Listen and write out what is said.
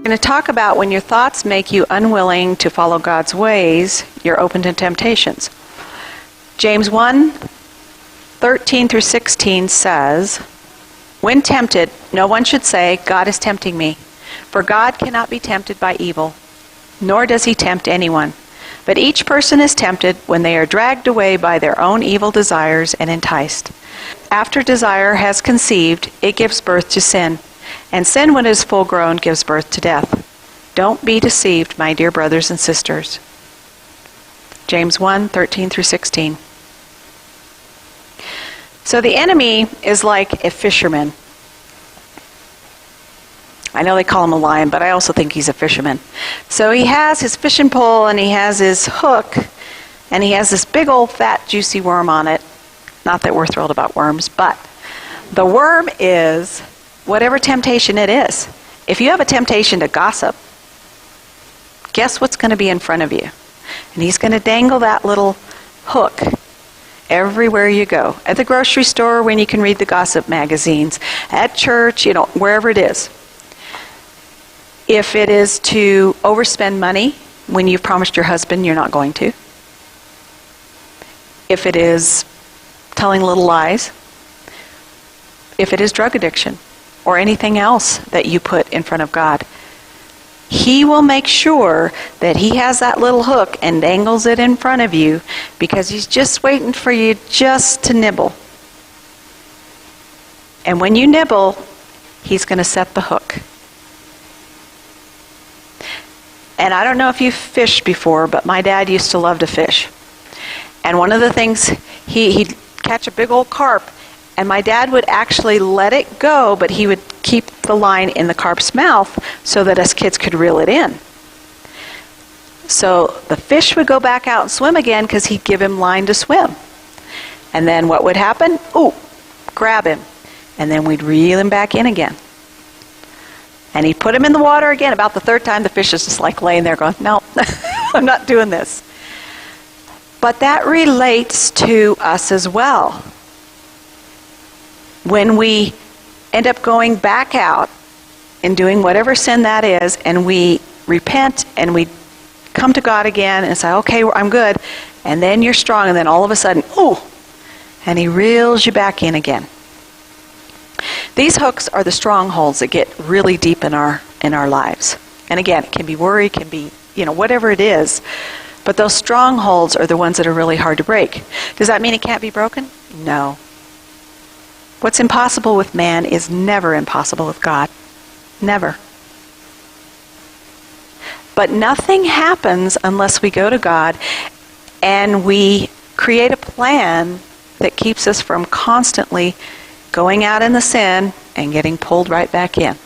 We're going to talk about when your thoughts make you unwilling to follow God's ways, you're open to temptations. James 1:13 through 16 says, "When tempted, no one should say, 'God is tempting me.' For God cannot be tempted by evil, nor does he tempt anyone. But each person is tempted when they are dragged away by their own evil desires and enticed. After desire has conceived, it gives birth to sin. And sin, when it is full grown, gives birth to death. Don't be deceived, my dear brothers and sisters." James 1:13 through 16. So the enemy is like a fisherman. I know they call him a lion, but I also think he's a fisherman. So he has his fishing pole and he has his hook and he has this big old fat juicy worm on it. Not that we're thrilled about worms, but the worm is whatever temptation it is. If you have a temptation to gossip, guess what's going to be in front of you? And he's going to dangle that little hook everywhere you go. At the grocery store when you can read the gossip magazines, at church, wherever it is. If it is to overspend money when you've promised your husband you're not going to. If it is telling little lies. If it is drug addiction or anything else that you put in front of God. He will make sure that he has that little hook and dangles it in front of you because he's just waiting for you just to nibble. And when you nibble, he's going to set the hook. And I don't know if you've fished before, but my dad used to love to fish. And one of the things, he'd catch a big old carp, and my dad would actually let it go, but he would keep the line in the carp's mouth so that us kids could reel it in. So the fish would go back out and swim again because he'd give him line to swim. And then what would happen? Grab him. And then we'd reel him back in again. And he'd put him in the water again. About the third time, the fish is just like laying there going, "No, I'm not doing this." But that relates to us as well. When we end up going back out and doing whatever sin that is, and we repent and we come to God again and say, "Okay, I'm good," and then you're strong, and then all of a sudden, and he reels you back in again. These hooks are the strongholds that get really deep in our lives. And again, it can be worry, it can be, whatever it is. But those strongholds are the ones that are really hard to break. Does that mean it can't be broken? No. What's impossible with man is never impossible with God. Never. But nothing happens unless we go to God and we create a plan that keeps us from constantly going out in the sin and getting pulled right back in.